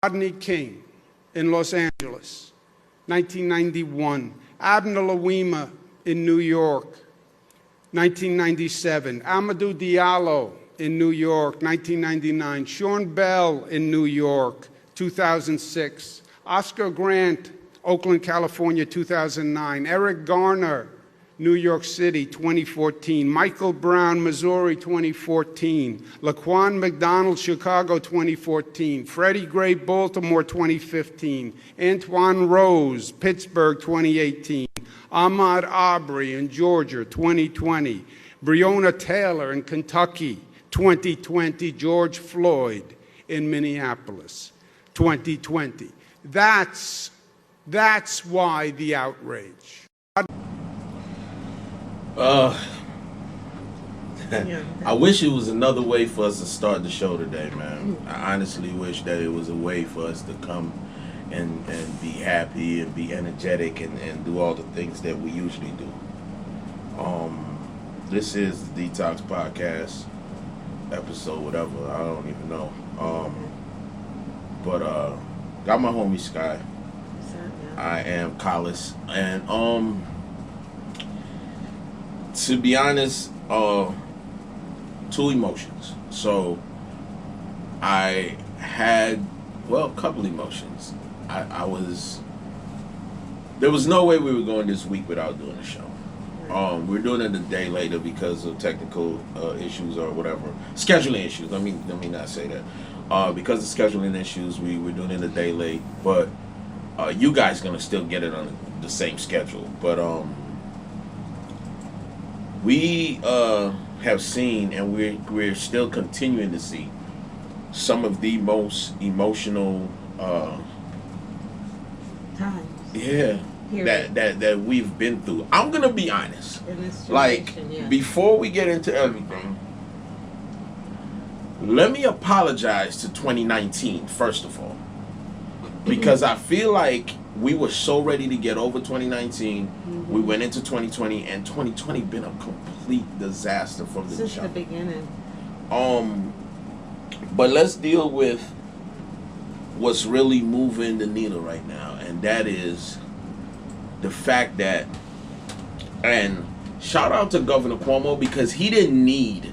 Rodney King in Los Angeles, 1991. Abner Louima in New York, 1997. Amadou Diallo in New York, 1999. Sean Bell in New York, 2006. Oscar Grant, Oakland, California, 2009. Eric Garner, New York City, 2014. Michael Brown, Missouri, 2014. Laquan McDonald, Chicago, 2014. Freddie Gray, Baltimore, 2015. Antoine Rose, Pittsburgh, 2018. Ahmaud Arbery in Georgia, 2020. Breonna Taylor in Kentucky, 2020. George Floyd in Minneapolis, 2020. That's why the outrage. I wish it was another way for us to start the show today, man. I honestly wish that it was a way for us to come and be happy and be energetic and do all the things that we usually do. This is the Detox Podcast episode, whatever. I don't even know. But got my homie Sky. What's up, yeah? I am Collis, and to be honest, two emotions. So I had, well, a couple emotions. There was no way we were going this week without doing a show. We're doing it a day later because of technical issues or whatever. Scheduling issues, let me not say that. Because of scheduling issues, we're doing it a day late. But you guys gonna still get it on the same schedule. But we have seen, and we're still continuing to see, some of the most emotional Times. Yeah. That we've been through. I'm gonna be honest. In this Like, yeah. before we get into everything, let me apologize to 2019 first of all, because I feel like we were so ready to get over 2019. Mm-hmm. We went into 2020, and 2020 been a complete disaster from the Since jump. the beginning. But let's deal with what's really moving the needle right now, and that is the fact that, and shout out to Governor Cuomo, because he didn't need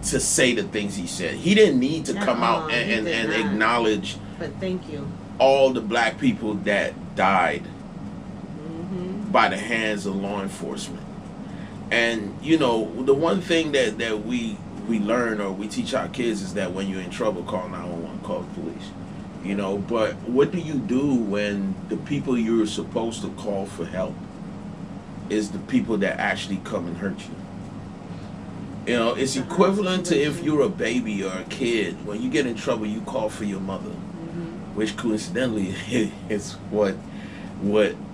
to say the things he said. He didn't need to come out and acknowledge, but thank you, all the black people that died mm-hmm. by the hands of law enforcement. And you know, the one thing that we learn, or we teach our kids, is that when you're in trouble, call 911, call the police. You know, but what do you do when the people you're supposed to call for help is the people that actually come and hurt you? You know, it's equivalent to if you're a baby or a kid. When you get in trouble, you call for your mother, Mm-hmm. which coincidentally is what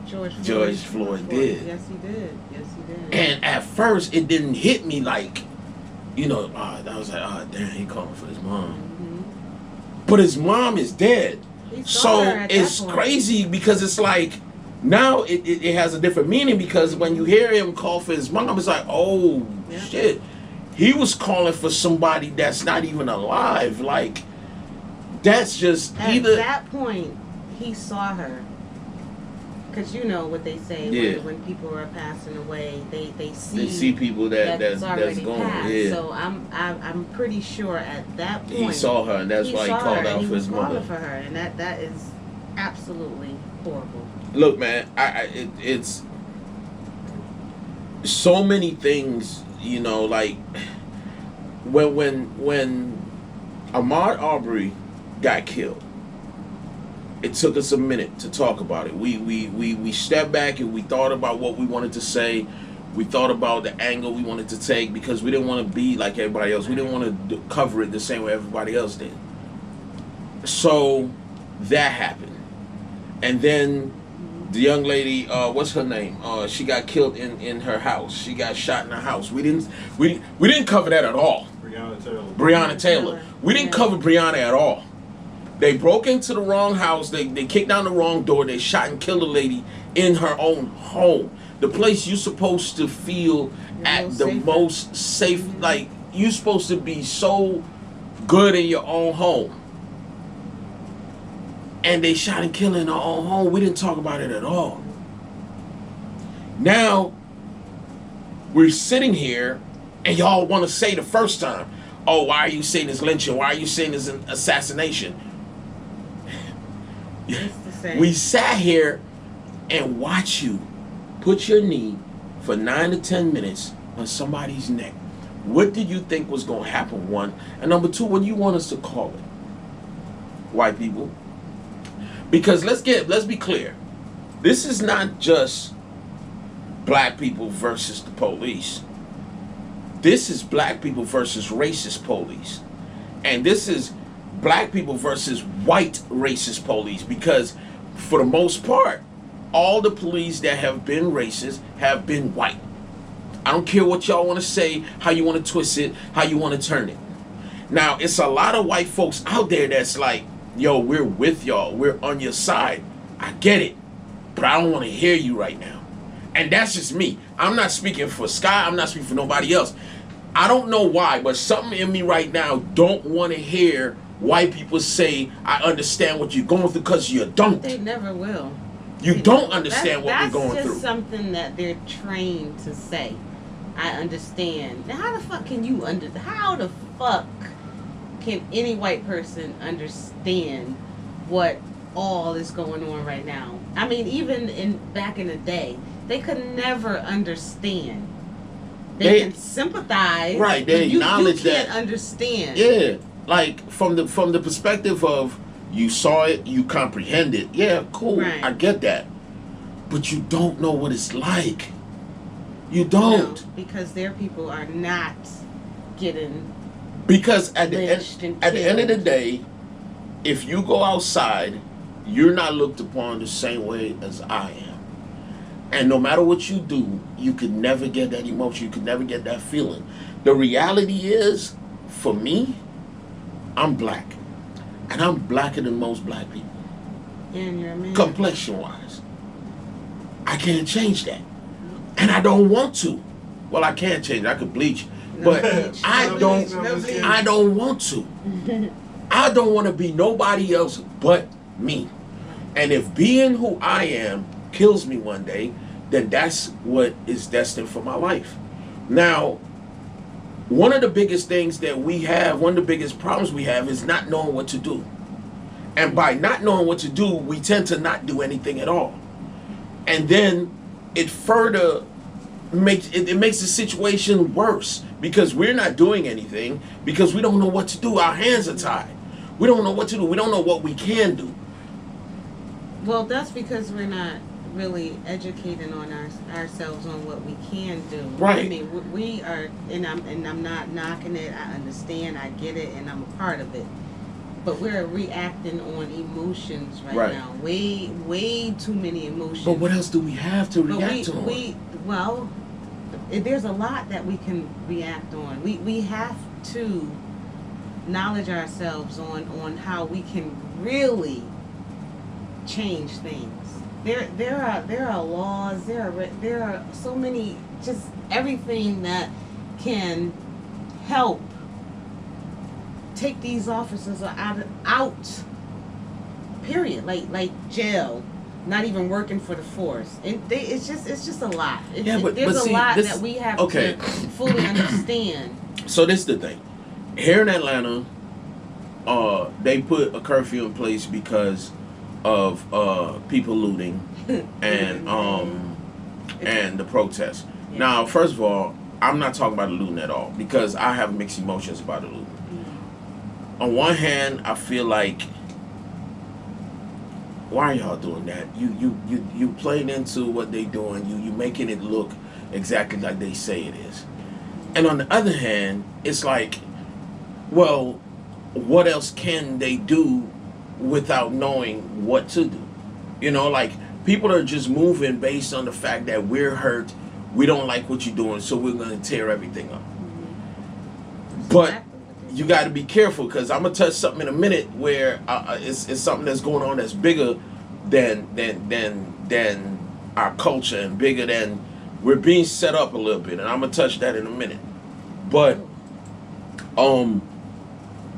George Floyd did. Yes, he did. Yes, he did. And at first, it didn't hit me like, you know, I was like, oh, damn, he calling for his mom. Mm-hmm. But his mom is dead. So it's crazy, because it's like, now it has a different meaning, because when you hear him call for his mom, it's like, oh, yeah. shit. He was calling for somebody that's not even alive. Like, that's just At either... that point, he saw her. Because you know what they say, Yeah. when people are passing away, they They see people that's already going. passed. Yeah. So I'm pretty sure at that point He saw her, and that's why he called out for his mother. For her, and that is absolutely horrible. Look, man, it's so many things, you know, like when Ahmaud Arbery got killed, it took us a minute to talk about it. We stepped back and we thought about what we wanted to say. We thought about the angle we wanted to take, because we didn't want to be like everybody else. We didn't want to cover it the same way everybody else did. So that happened. And then the young lady, what's her name? She got killed in her house. She got shot in her house. We didn't cover that at all. Breonna Taylor. We didn't cover Breonna at all. They broke into the wrong house. They kicked down the wrong door. They shot and killed a lady in her own home. The place you're supposed to feel at the most safe. Like, you're supposed to be so good in your own home. and they shot and killed in our own home. We didn't talk about it at all. Now we're sitting here, and y'all want to say the first time, "Oh, why are you saying this lynching? Why are you saying this assassination?" It's the same. We sat here and watched you put your knee for 9 to 10 minutes on somebody's neck. What did you think was going to happen, one? And number two, what do you want us to call it? White people? Because let's be clear. This is not just black people versus the police. This is black people versus racist police. And this is black people versus white racist police, because for the most part, all the police that have been racist have been white. I don't care what y'all want to say, how you want to twist it, how you want to turn it. Now, it's a lot of white folks out there that's like, "Yo, we're with y'all. We're on your side." I get it, but I don't want to hear you right now. And that's just me. I'm not speaking for Sky. I'm not speaking for nobody else. I don't know why, but something in me right now don't want to hear white people say, "I understand what you're going through," because you don't. They never will. You don't understand what we're that's going just through. something that they're trained to say. I understand. Now, how the fuck can you how the fuck can any white person understand what all is going on right now? I mean, even back in the day, they could never understand. They can sympathize. Right, they acknowledge you can't that. understand. Yeah, like from the perspective of you saw it, you comprehend it. Yeah, cool. Right. I get that. But you don't know what it's like. You don't. No, because their people are not getting Because at the lynched and end of the killed. day, if you go outside, you're not looked upon the same way as I am. And no matter what you do, you can never get that emotion. You can never get that feeling. The reality is, for me, I'm black. And I'm blacker than most black people. And you're a man. Complexion-wise. I can't change that. And I don't want to. Well, I can change it. I could bleach. No But bleach. I No don't bleach. No bleach. I don't want to. I don't want to be nobody else but me. And if being who I am kills me one day, then that's what is destined for my life. Now, one of the biggest things that we have, one of the biggest problems we have is not knowing what to do. And by not knowing what to do, we tend to not do anything at all. And then it further makes the situation worse, because we're not doing anything, because we don't know what to do. Our hands are tied. We don't know what to do. We don't know what we can do. Well, that's because we're not really educated on ourselves on what we can do. Right. I mean, we are, and I'm not knocking it. I understand. I get it, and I'm a part of it. But we're reacting on emotions right now. Way too many emotions. But what else do we have to react on? Well, there's a lot that we can react on. We have to knowledge ourselves on how we can really change things. There are laws. There are so many, just everything that can help take these officers out. Period. Like jail, not even working for the force. And it's just a lot. There's see, a lot this, that we have okay. to fully understand. So this is the thing. Here in Atlanta, they put a curfew in place because of people looting and the protests. Yeah. Now, first of all, I'm not talking about the looting at all, because I have mixed emotions about the looting. On one hand, I feel like, why are y'all doing that? You playing into what they doing. You making it look exactly like they say it is. And on the other hand, it's like, well, what else can they do without knowing what to do? You know, like, people are just moving based on the fact that we're hurt. We don't like what you're doing, so we're going to tear everything up. But you got to be careful, because I'm gonna touch something in a minute where it's something that's going on that's bigger than our culture, and bigger than, we're being set up a little bit, and I'm gonna touch that in a minute. But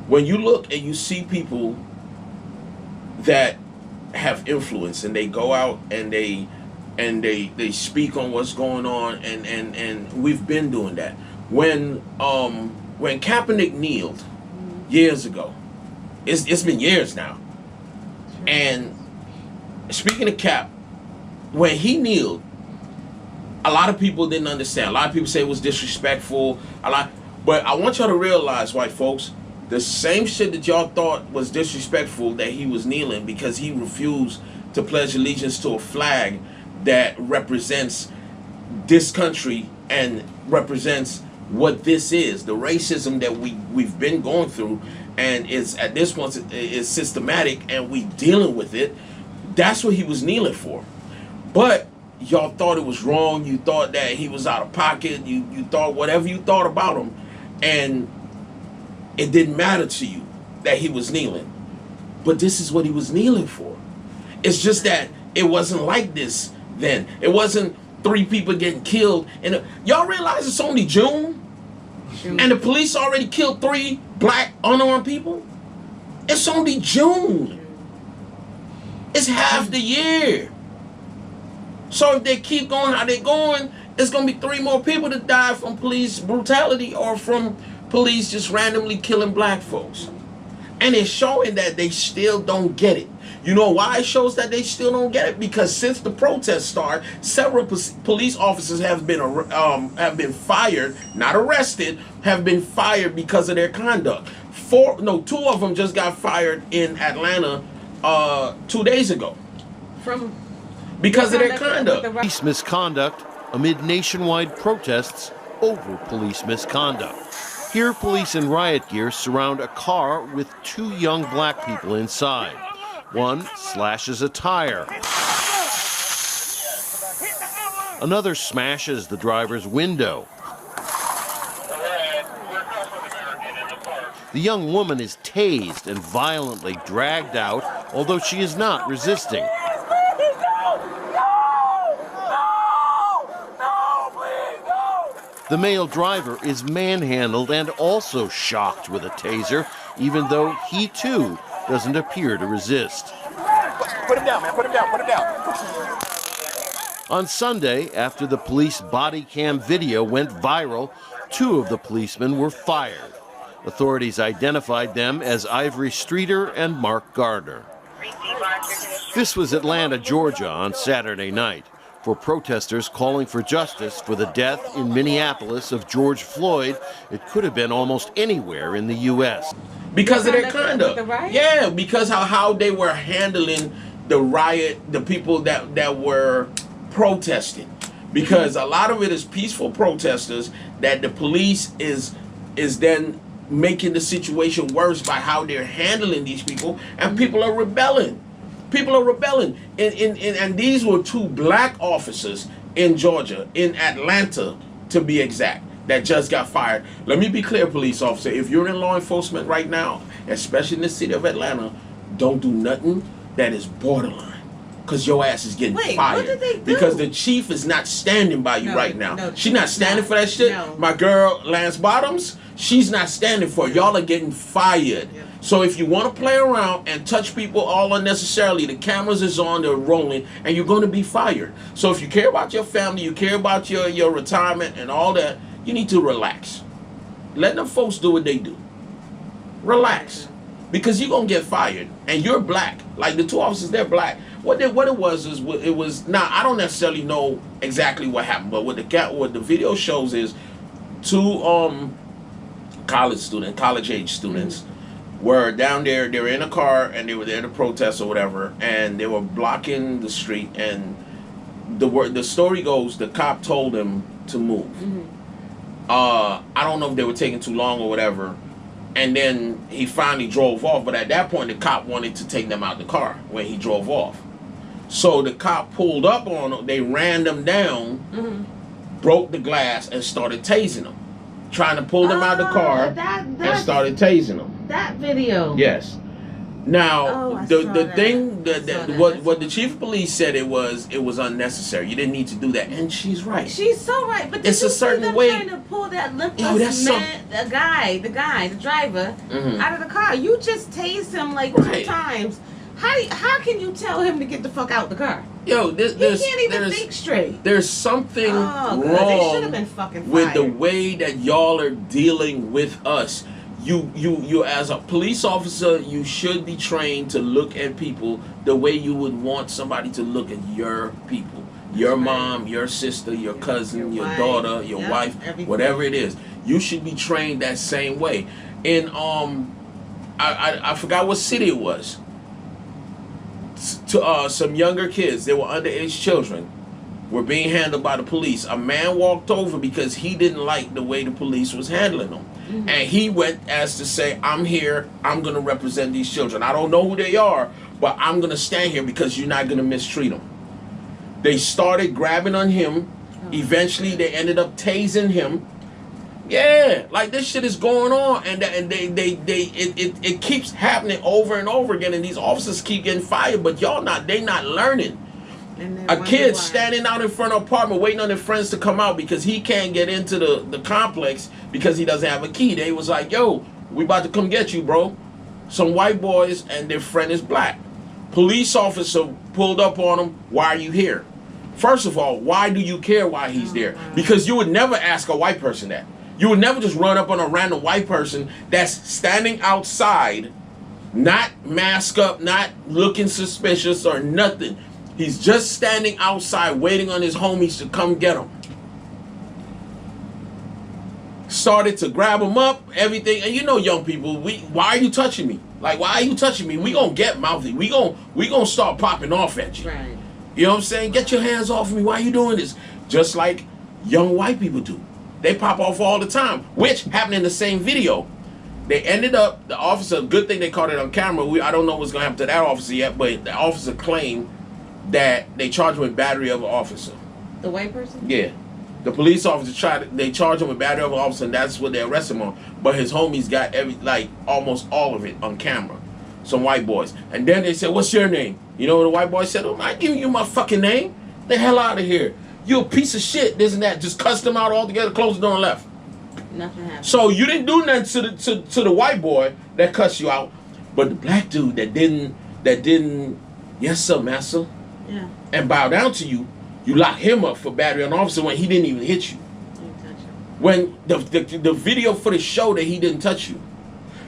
when you look and you see people that have influence, and they go out and they speak on what's going on, and we've been doing that. When Kaepernick kneeled years ago, it's been years now. And speaking of Cap, when he kneeled, a lot of people didn't understand. A lot of people say it was disrespectful. But I want y'all to realize, white folks, the same shit that y'all thought was disrespectful, that he was kneeling because he refused to pledge allegiance to a flag that represents this country and represents what this is, the racism that we've been going through, and it's at this point is systematic, and we dealing with it. That's what he was kneeling for. But y'all thought it was wrong. You thought that he was out of pocket. You thought whatever you thought about him, and it didn't matter to you that he was kneeling. But this is what he was kneeling for. It's just that it wasn't like this then. It wasn't 3 people getting killed. And y'all realize it's only June? And the police already killed 3 black unarmed people? It's only June. It's half the year. So if they keep going how they're going, it's going to be 3 more people that die from police brutality or from police just randomly killing black folks. And it's showing that they still don't get it. You know why it shows that they still don't get it? Because since the protest started, several police officers have been fired, not arrested, have been fired because of their conduct. 2 of them just got fired in Atlanta 2 days ago. Because of their conduct. Police misconduct amid nationwide protests over police misconduct. Here, police in riot gear surround a car with 2 young black people inside. One slashes a tire. Another smashes the driver's window. The young woman is tased and violently dragged out, although she is not resisting. The male driver is manhandled and also shocked with a taser, even though he too doesn't appear to resist. Put him down, man. Put him down. Put him down. On Sunday, after the police body cam video went viral, 2 of the policemen were fired. Authorities identified them as Ivory Streeter and Mark Gardner. This was Atlanta, Georgia on Saturday night, for protesters calling for justice for the death in Minneapolis of George Floyd. It could have been almost anywhere in the U.S. Because of their conduct. The riot? Yeah, because how they were handling the riot, the people that were protesting. Because a lot of it is peaceful protesters that the police is then making the situation worse by how they're handling these people, and people are rebelling. People are rebelling. And these were 2 black officers in Georgia, in Atlanta to be exact, that just got fired. Let me be clear, police officer. If you're in law enforcement right now, especially in the city of Atlanta, don't do nothing that is borderline. Because your ass is getting fired. What did they do? Because the chief is not standing by you right now. No, she's not standing for that shit. No. My girl, Lance Bottoms, she's not standing for it. Y'all are getting fired. Yeah. So if you want to play around and touch people all unnecessarily, the cameras is on, they're rolling, and you're going to be fired. So if you care about your family, you care about your retirement and all that, you need to relax. Let them folks do what they do. Relax. Because you're going to get fired. And you're black. Like the 2 officers, they're black. What it was now, I don't necessarily know exactly what happened, but what the video shows is 2 college age students were down there. They were in a car and they were there to protest or whatever, and they were blocking the street, and the story goes the cop told them to move. I don't know if they were taking too long or whatever, and then he finally drove off, but at that point the cop wanted to take them out the car when he drove off. So the cop pulled up on them, they ran them down, broke the glass, and started tasing them, trying to pull them out of the car, and started tasing them. That video. Yes. Now what the chief of police said, it was unnecessary. You didn't need to do that, and she's right. She's so right. But it's a certain way. Trying to pull that lipless man, the driver, out of the car. You just tased him like 2 times. How can you tell him to get the fuck out the car? Yo, He can't even think straight. There's something They should have wrong been fucking fired. with the way that y'all are dealing with us. You as a police officer, you should be trained to look at people the way you would want somebody to look at your people. Your mom, your sister, your cousin, your wife, daughter, your wife, everything. whatever it is. You should be trained that same way. In I forgot what city it was. To some younger kids, they were underage children, were being handled by the police. A man walked over because he didn't like the way the police was handling them. Mm-hmm. And he went as to say, I'm here, I'm going to represent these children. I don't know who they are, but I'm going to stand here because you're not going to mistreat them. They started grabbing on him. Eventually, they ended up tasing him. Yeah, like this shit is going on, and it keeps happening over and over again, and these officers keep getting fired, but they not learning. A kid standing out in front of an apartment waiting on their friends to come out because he can't get into the complex because he doesn't have a key. They was like, yo, we about to come get you, bro. Some white boys and their friend is black. Police officer pulled up on him. Why are you here? First of all, why do you care why he's there? Because you would never ask a white person that. You would never just run up on a random white person that's standing outside, not masked up, not looking suspicious or nothing. He's just standing outside waiting on his homies to come get him. Started to grab him up, everything. And you know, young people, why are you touching me? Like, why are you touching me? We gonna get mouthy. We gonna start popping off at you. Right. You know what I'm saying? Get your hands off of me. Why are you doing this? Just like young white people do. They pop off all the time, which happened in the same video. They ended up, the officer, good thing they caught it on camera. I don't know what's going to happen to that officer yet, but the officer claimed that they charged him with battery of an officer. The white person? Yeah. The police officer they charged him with battery of an officer, and that's what they arrested him on. But his homies got almost all of it on camera. Some white boys. And then they said, what's your name? You know what the white boy said? I'm not giving you my fucking name. The hell out of here. You a piece of shit, this and that. Just cussed them out altogether, closed the door and left. Nothing happened. So you didn't do nothing to the white boy that cussed you out, but the black dude that didn't, yes sir, master, yeah, and bow down to you, you lock him up for battery on an officer when he didn't even hit you. Didn't touch him. When the video footage showed that he didn't touch you.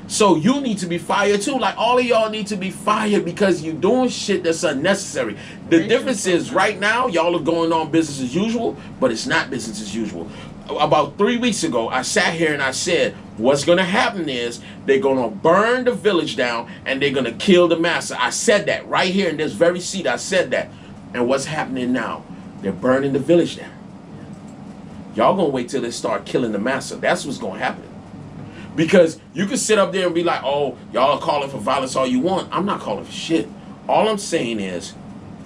So you need to be fired too. Like all of y'all need to be fired because you're doing shit that's unnecessary. The difference is right now y'all are going on business as usual, but it's not business as usual. About 3 weeks ago, I sat here and I said, what's going to happen is they're going to burn the village down and they're going to kill the master. I said that right here in this very seat. I said that. And what's happening now? They're burning the village down. Y'all going to wait till they start killing the master. That's what's going to happen. Because you can sit up there and be like, oh, y'all are calling for violence all you want. I'm not calling for shit. All I'm saying is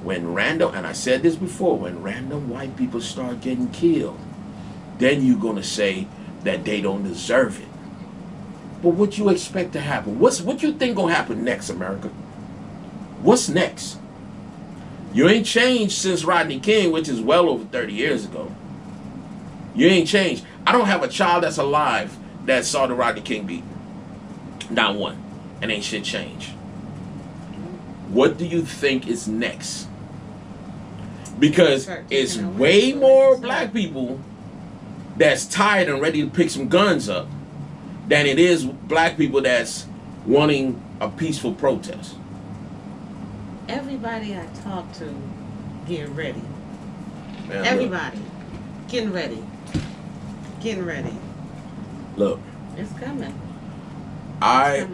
when random, and I said this before, when random white people start getting killed, then you're going to say that they don't deserve it. But what you expect to happen? What you think going to happen next, America? What's next? You ain't changed since Rodney King, which is well over 30 years ago. You ain't changed. I don't have a child that's alive that saw the Rodney King beat. Not one. And ain't shit changed. What do you think is next? Because it's way more black people that's tired and ready to pick some guns up than it is black people that's wanting a peaceful protest. Everybody I talk to getting ready. Man, Everybody getting ready. Getting ready. Look, It's coming. I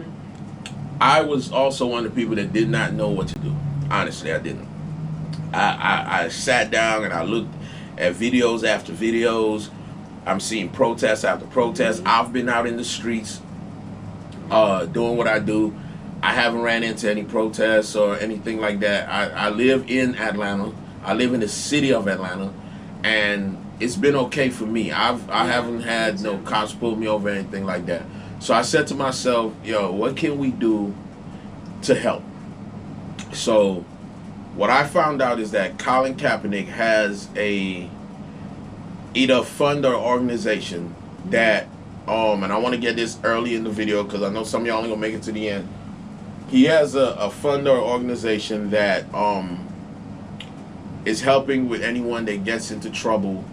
was also one of the people that did not know what to do. Honestly, I didn't. I sat down and I looked at videos after videos. I'm seeing protests after protests. I've been out in the streets doing what I do. I haven't ran into any protests or anything like that. I live in Atlanta. I live in the city of Atlanta. And it's been okay for me. I haven't had no cops pull me over or anything like that. So I said to myself, yo, what can we do to help? So what I found out is that Colin Kaepernick has either fund or organization that, and I want to get this early in the video because I know some of y'all ain't gonna make it to the end. He has a fund or organization that is helping with anyone that gets into trouble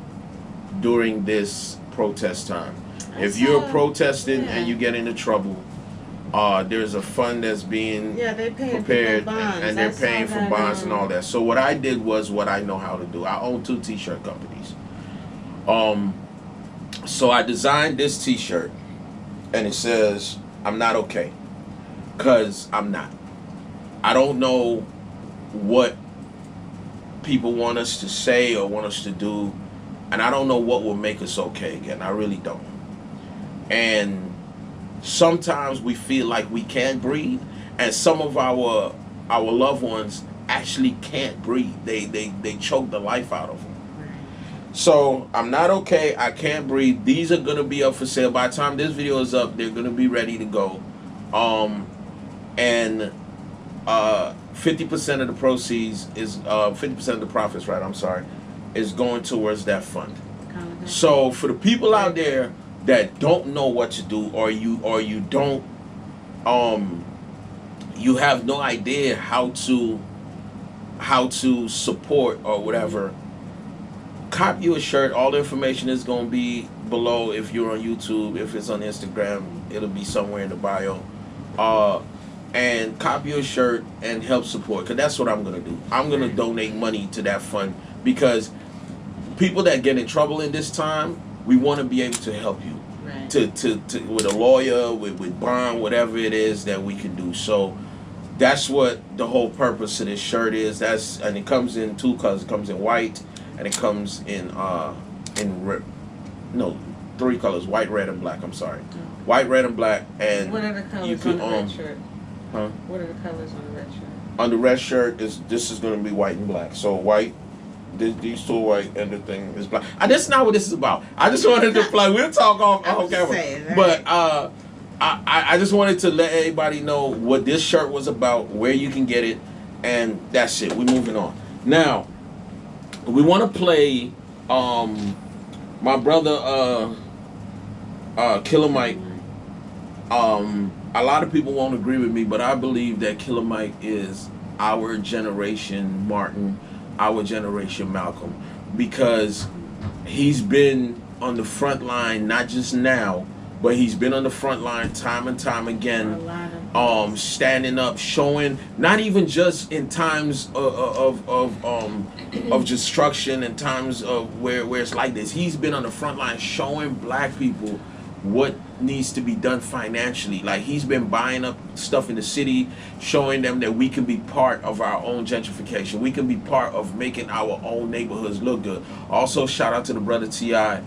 during this protest time. If you're protesting and you get into trouble, there's a fund that's being they're paying prepared bonds. and they're paying for bonds and all that. So what I did was what I know how to do. I own 2 t-shirt companies. So I designed this t-shirt and it says, I'm not okay. 'Cause I'm not. I don't know what people want us to say or want us to do, and I don't know what will make us okay again. I really don't. And sometimes we feel like we can't breathe, and some of our loved ones actually can't breathe. They choke the life out of them. So I'm not okay. I can't breathe. These are gonna be up for sale. By the time this video is up, they're gonna be ready to go. And 50% of the proceeds is 50% of the profits, right? I'm sorry, is going towards that fund. So for the people out there that don't know what to do, or you don't, you have no idea how to support or whatever, cop you a shirt. All the information is going to be below. If you're on YouTube, if it's on Instagram, it'll be somewhere in the bio. And copy a shirt and help support, because that's what I'm going to do. I'm going to donate money to that fund, because people that get in trouble in this time, we want to be able to help you. Right. To with a lawyer, with bond, whatever it is that we can do. So that's what the whole purpose of this shirt is. And it comes in 2 colors. It comes in white, and it comes in 3 colors: white, red, and black. I'm sorry, white, red, and black. And what are the colors you can, on the red shirt? Huh? What are the colors on the red shirt? On the red shirt, this is going to be white and black. So white, these 2 white, and the thing is black. That's not what this is about. I just wanted to play. We'll talk off camera. Saying, right? But I just wanted to let everybody know what this shirt was about, where you can get it, and that's it. We're moving on. Now, we want to play my brother Killer Mike. A lot of people won't agree with me, but I believe that Killer Mike is our generation Martin, our generation Malcolm, because he's been on the front line, not just now, but he's been on the front line time and time again, standing up, showing, not even just in times of destruction and times of where it's like this. He's been on the front line showing black people what needs to be done financially. Like, he's been buying up stuff in the city, showing them that we can be part of our own gentrification. We can be part of making our own neighborhoods look good. Also, shout out to the brother T.I.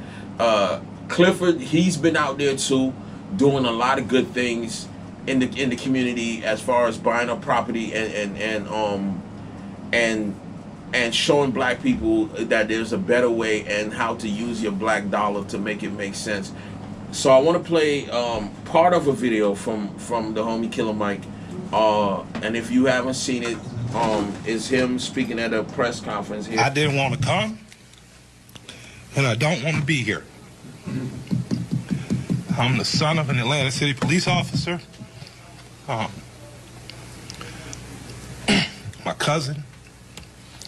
Clifford, he's been out there too, doing a lot of good things in the community as far as buying up property and showing black people that there's a better way and how to use your black dollar to make it make sense. So I want to play part of a video from the homie Killer Mike, and if you haven't seen it, is him speaking at a press conference here. I didn't want to come, and I don't want to be here. I'm the son of an Atlanta City police officer. My cousin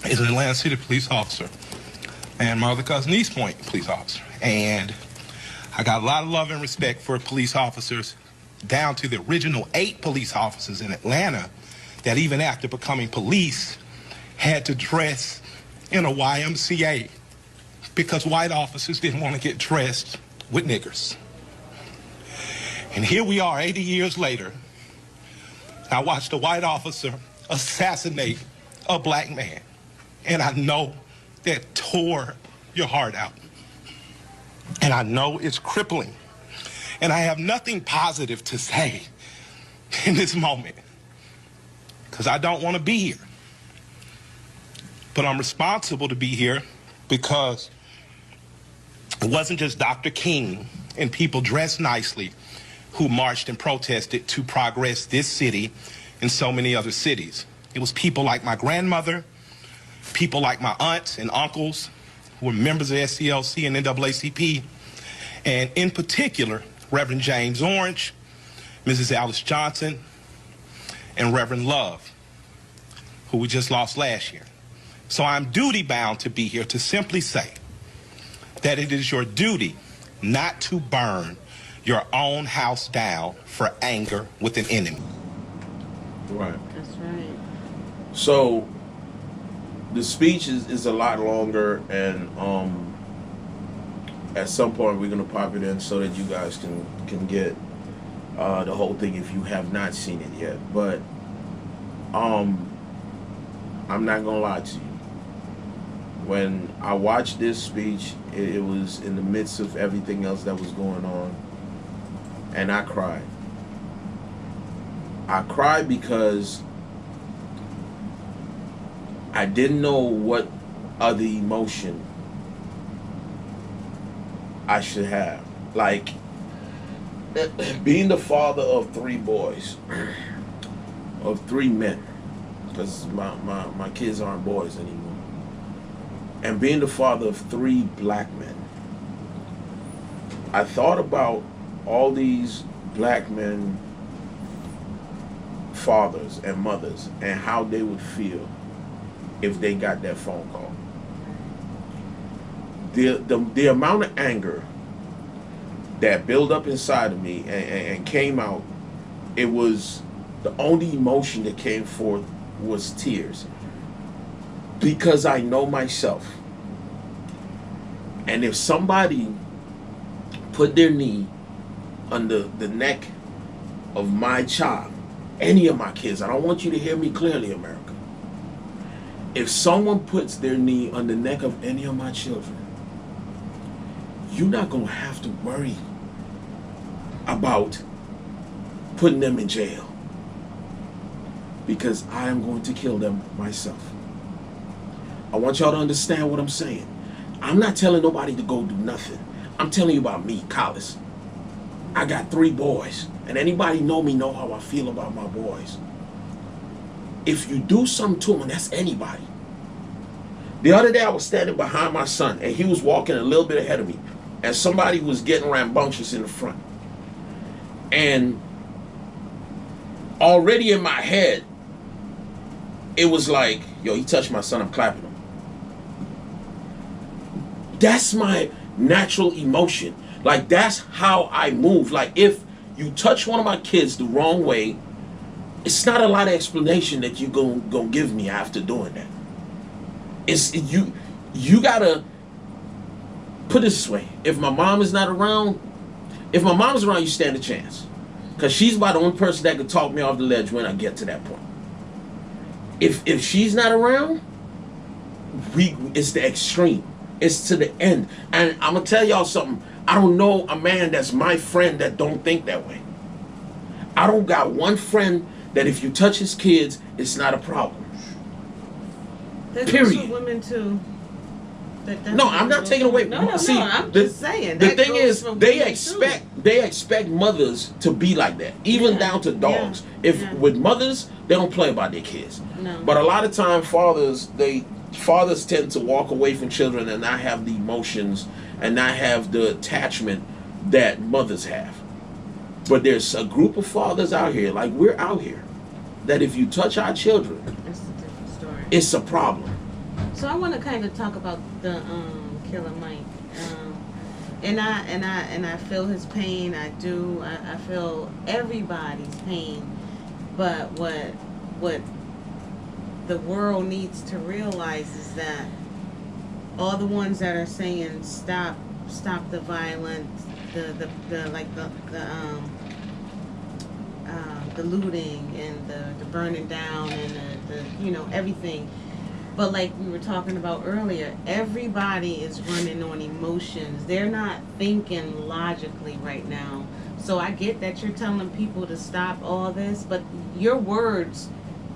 is an Atlanta City police officer, and my other cousin, East Point police officer. And I got a lot of love and respect for police officers, down to the original 8 police officers in Atlanta that even after becoming police had to dress in a YMCA because white officers didn't want to get dressed with niggers. And here we are 80 years later. I watched a white officer assassinate a black man. And I know that tore your heart out. And I know it's crippling. And I have nothing positive to say in this moment, because I don't want to be here. But I'm responsible to be here because it wasn't just Dr. King and people dressed nicely who marched and protested to progress this city and so many other cities. It was people like my grandmother, people like my aunts and uncles who were members of SCLC and NAACP, and in particular, Reverend James Orange, Mrs. Alice Johnson, and Reverend Love, who we just lost last year. So I'm duty bound to be here to simply say that it is your duty not to burn your own house down for anger with an enemy. Right. That's right. So the speech is a lot longer, and at some point we're gonna pop it in so that you guys can get the whole thing if you have not seen it yet. But I'm not gonna lie to you. When I watched this speech, it was in the midst of everything else that was going on, and I cried. I cried because I didn't know what other emotion I should have. Like, being the father of 3 boys, of 3 men, because my kids aren't boys anymore, and being the father of 3 black men, I thought about all these black men, fathers and mothers, and how they would feel if they got that phone call. The amount of anger that built up inside of me and came out, it was the only emotion that came forth was tears, because I know myself. And if somebody put their knee under the neck of my child, any of my kids, I don't want you to hear me clearly, America. If someone puts their knee on the neck of any of my children, you're not going to have to worry about putting them in jail, because I am going to kill them myself. I want y'all to understand what I'm saying. I'm not telling nobody to go do nothing. I'm telling you about me, Collis. I got 3 boys, and anybody know me know how I feel about my boys. If you do something to them, and that's anybody. The other day I was standing behind my son, and he was walking a little bit ahead of me, and somebody was getting rambunctious in the front. And already in my head, it was like, yo, he touched my son, I'm clapping him. That's my natural emotion. Like, that's how I move. Like, if you touch one of my kids the wrong way, it's not a lot of explanation that you gonna give me after doing that. It's you gotta put it this way. If my mom is not around, you stand a chance, because she's about the only person that could talk me off the ledge when I get to that point. If she's not around, it's the extreme. It's to the end. And I'm gonna tell y'all something. I don't know a man that's my friend that don't think that way. I don't got one friend that if you touch his kids, it's not a problem. There's Period. also women too. No, I'm not taking away. No, See, I'm just saying. The That thing goes is, for they women, expect mothers to be like that, even down to dogs. With mothers, they don't play about their kids. No. But a lot of time, fathers tend to walk away from children and not have the emotions and not have the attachment that mothers have. But there's a group of fathers out here, like we're out here, that if you touch our children, That's a different story. it's a problem. So I want to kind of talk about the Killer Mike, and I feel his pain. I do. I feel everybody's pain. But what the world needs to realize is that all the ones that are saying stop the violence, the looting and the burning down and the everything. But like we were talking about earlier, everybody is running on emotions. They're not thinking logically right now. So I get that you're telling people to stop all this, but your words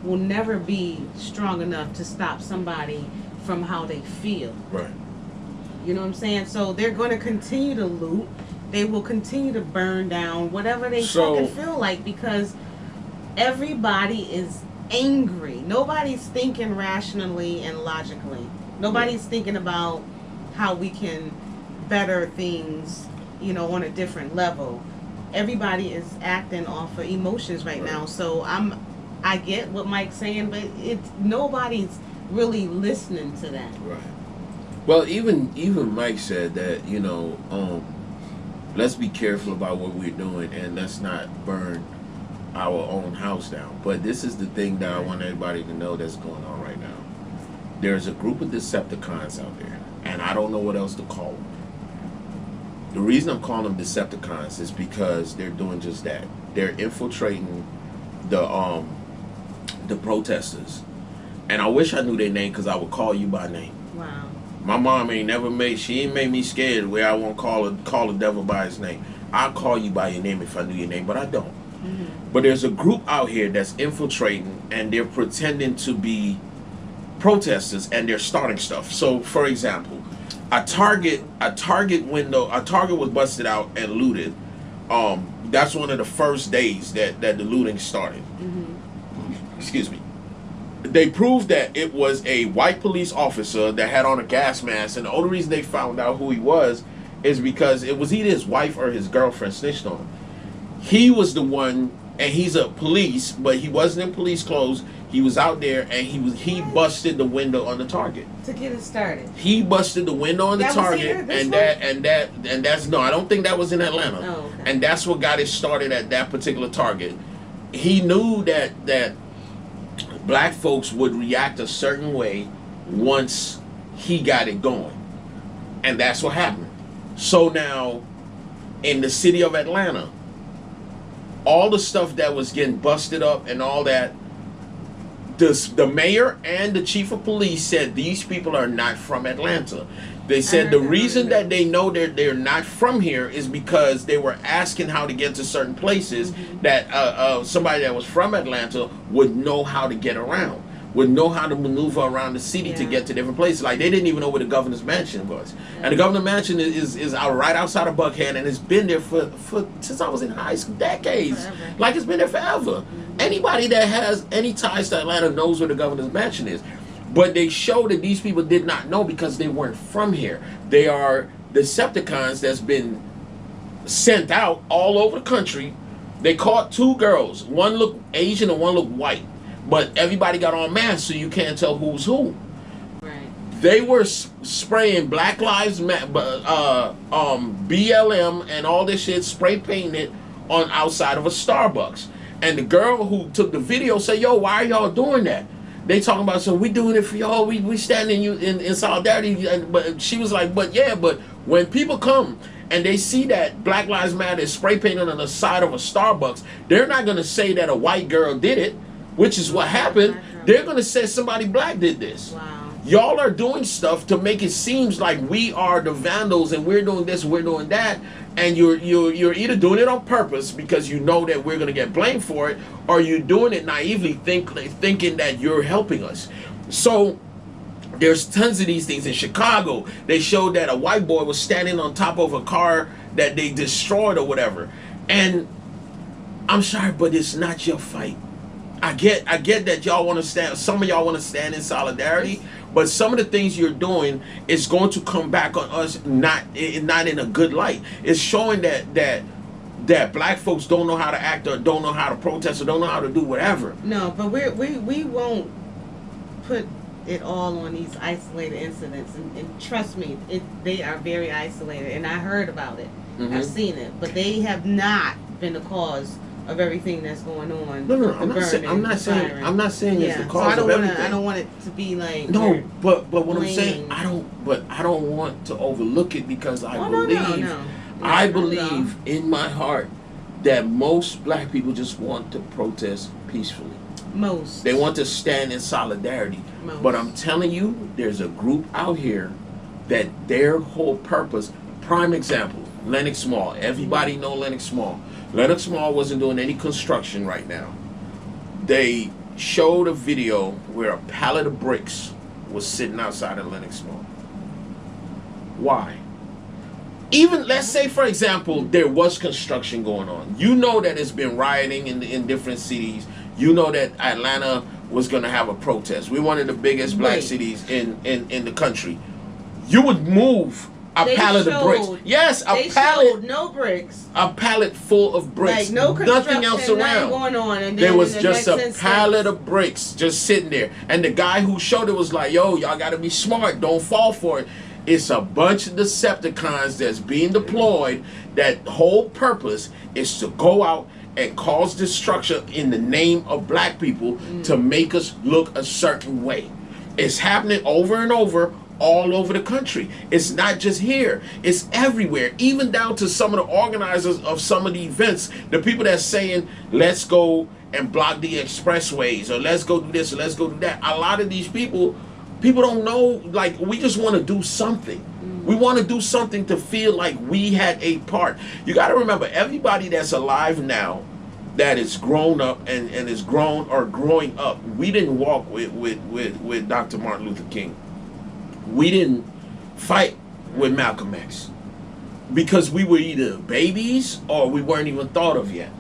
will never be strong enough to stop somebody from how they feel. Right. You know what I'm saying? So they're going to continue to loot. They will continue to burn down whatever they fucking feel like, because everybody is angry. Nobody's thinking rationally and logically. Nobody's thinking about how we can better things, on a different level. Everybody is acting off of emotions right now. So I get what Mike's saying, but nobody's really listening to that. Right. Well, even Mike said that, let's be careful about what we're doing and let's not burn our own house down. But this is the thing that I want everybody to know that's going on right now. There's a group of Decepticons out there, and I don't know what else to call them. The reason I'm calling them Decepticons is because they're doing just that. They're infiltrating the protesters. And I wish I knew their name because I would call you by name. Wow. My mom ain't made me scared where I won't call the devil by his name. I'll call you by your name if I knew your name, but I don't. Mm-hmm. But there's a group out here that's infiltrating and they're pretending to be protesters and they're starting stuff. So, for example, a Target was busted out and looted. That's one of the first days that the looting started. Mm-hmm. Excuse me. They proved that it was a white police officer that had on a gas mask, and the only reason they found out who he was is because it was either his wife or his girlfriend snitched on him. He was the one, and he's a police, but he wasn't in police clothes. He was out there, and he busted the window on the Target. To get it started. He busted the window on the That was Target, here, this and that's no, I don't think that was in Atlanta. Oh, okay. And that's what got it started at that particular Target. He knew that black folks would react a certain way once he got it going. And that's what happened. So now, in the city of Atlanta, all the stuff that was getting busted up and all that, the mayor and the chief of police said these people are not from Atlanta. They said the reason that they know they're not from here is because they were asking how to get to certain places that somebody that was from Atlanta would know how to get around, would know how to maneuver around the city to get to different places. Like they didn't even know where the governor's mansion was. And the governor's mansion is out right outside of Buckhead, and it's been there for since I was in high school, decades. Forever. Like it's been there forever. Anybody that has any ties to Atlanta knows where the governor's mansion is. But they showed that these people did not know because they weren't from here. They are Decepticons that's been sent out all over the country. They caught two girls. One looked Asian and one looked white. But everybody got on masks, so you can't tell who's who. Right. They were spraying Black Lives Matter, BLM, and all this shit, spray painting it on outside of a Starbucks. And the girl who took the video said, "Yo, why are y'all doing that?" They talking about, so we doing it for y'all. We standing you in solidarity. But she was like, but when people come and they see that Black Lives Matter is spray painted on the side of a Starbucks, they're not gonna say that a white girl did it, which is what happened. They're gonna say somebody black did this. Wow. Y'all are doing stuff to make it seem like we are the vandals and we're doing this, we're doing that, and you're either doing it on purpose because you know that we're gonna get blamed for it, or you're doing it naively thinking that you're helping us. So there's tons of these things. In Chicago, they showed that a white boy was standing on top of a car that they destroyed or whatever. And I'm sorry, but it's not your fight. I get that y'all want to stand, some of y'all want to stand in solidarity, but some of the things you're doing is going to come back on us not in a good light. It's showing that black folks don't know how to act or don't know how to protest or don't know how to do whatever. No, but we won't put it all on these isolated incidents, and trust me, they are very isolated, and I heard about it. I've seen it, but they have not been the cause of everything that's going on. No, I'm not saying it's the cause of everything. I don't want it to be like no, but what I'm saying, blaming. I don't want to overlook it because I No, believe in my heart that most black people just want to protest peacefully. Most. They want to stand in solidarity. Most. But I'm telling you, there's a group out here that their whole purpose, prime example, Lenox Mall. Everybody know Lenox Mall. Lenox Mall wasn't doing any construction right now. They showed a video where a pallet of bricks was sitting outside of Lenox Mall. Why? Even, let's say, for example, there was construction going on. You know that it's been rioting in different cities. You know that Atlanta was going to have a protest. We're one of the biggest black cities in the country. You would move A pallet of bricks. Yes, they showed no bricks. A pallet full of bricks. Like no nothing else around. Going on. And there was the just a pallet of bricks just sitting there. And the guy who showed it was like, yo, y'all got to be smart. Don't fall for it. It's a bunch of Decepticons that's being deployed. That whole purpose is to go out and cause destruction in the name of black people to make us look a certain way. It's happening over and over all over the country. It's not just here. It's everywhere. Even down to some of the organizers of some of the events. The people that's saying, let's go and block the expressways, or let's go do this, or let's go do that. A lot of these people don't know, like, we just want to do something. We want to do something to feel like we had a part. You got to remember, everybody that's alive now that is grown up and is grown or growing up, we didn't walk with Dr. Martin Luther King. We didn't fight with Malcolm X because we were either babies or we weren't even thought of yet.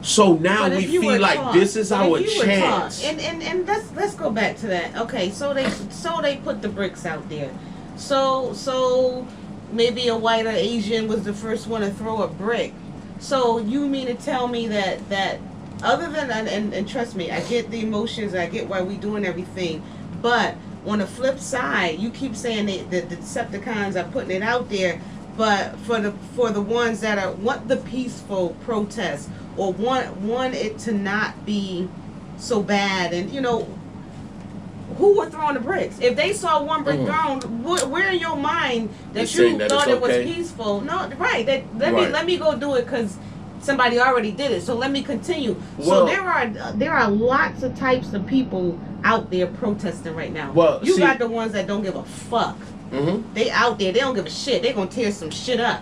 So now we feel like this is our chance. And let's go back to that. Okay, so they put the bricks out there. So maybe a white or Asian was the first one to throw a brick. So you mean to tell me that other than and trust me, I get the emotions, I get why we doing everything, but on the flip side, you keep saying that the Decepticons are putting it out there, but for the ones that want the peaceful protest or want it to not be so bad, and who were throwing the bricks? If they saw one brick thrown, where in your mind that you thought it was peaceful? No, right? Let me go do it because somebody already did it. So let me continue. Well, so there are lots of types of people out there protesting right now. Well, you got the ones that don't give a fuck. They out there. They don't give a shit. They gonna tear some shit up,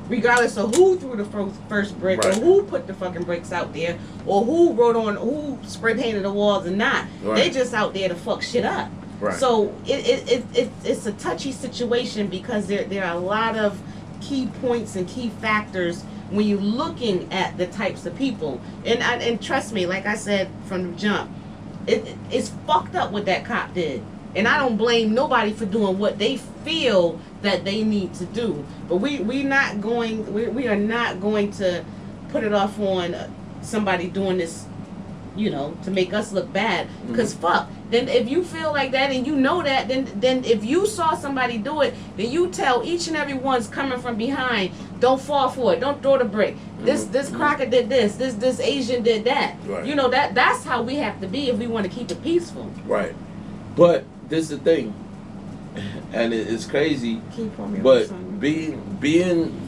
regardless of who threw the first brick or who put the fucking bricks out there or who spray painted the walls and not. Right. They just out there to fuck shit up. Right. So it's a touchy situation because there are a lot of key points and key factors when you're looking at the types of people. And trust me, like I said from the jump, it's fucked up what that cop did. And I don't blame nobody for doing what they feel that they need to do. But we are not going to put it off on somebody doing this, to make us look bad. Because fuck. Then if you feel like that and you know that, then if you saw somebody do it, then you tell each and every one's coming from behind, don't fall for it, don't throw the brick. This cracker did this Asian did that. Right. That's how we have to be if we want to keep it peaceful. Right. But this is the thing, and it's crazy. But being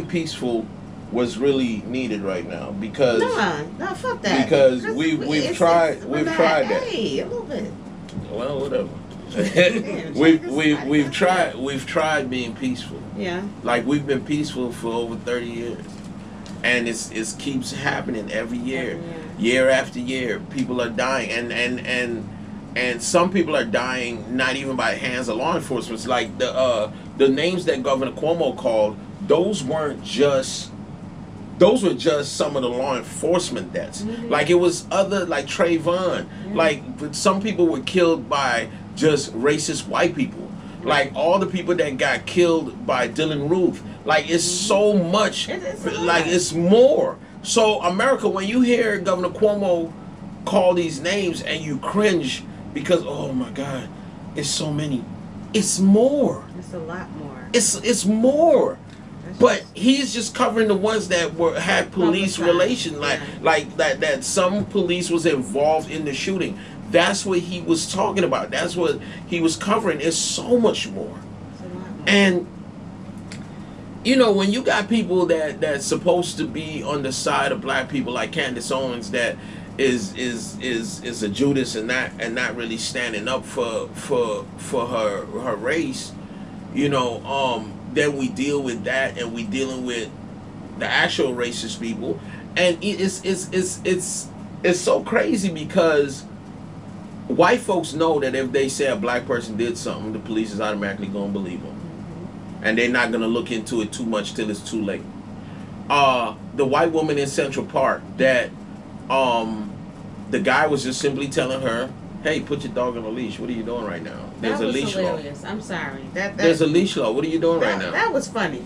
peaceful was really needed right now because no, fuck that. Because we've tried that. Hey, a little bit. Well, whatever. we've tried being peaceful. Yeah. Like we've been peaceful for over 30 years, and it keeps happening every year. Year after year, people are dying, and some people are dying not even by hands of law enforcement. It's like the names that Governor Cuomo called, those were just some of the law enforcement deaths. Like it was other, like Trayvon, like some people were killed by just racist white people. Like all the people that got killed by Dylan Roof. Like it's so much, like it's more. So America, when you hear Governor Cuomo call these names and you cringe because, oh my God, it's so many. It's more. It's a lot more. It's more. But he's just covering the ones that had police relations, like that some police was involved in the shooting. That's what he was talking about. That's what he was covering. It's so much more. And when you got people that's supposed to be on the side of black people, like Candace Owens, that is a Judas and not really standing up for her race, then we deal with that, and we dealing with the actual racist people, and it's so crazy because white folks know that if they say a black person did something, the police is automatically gonna believe them. And they're not going to look into it too much till it's too late. The white woman in Central Park that the guy was just simply telling her, Hey, put your dog on a leash. What are you doing right now? There's that a was leash hilarious. law. I'm sorry. That There's a leash law. What are you doing right now? That was funny.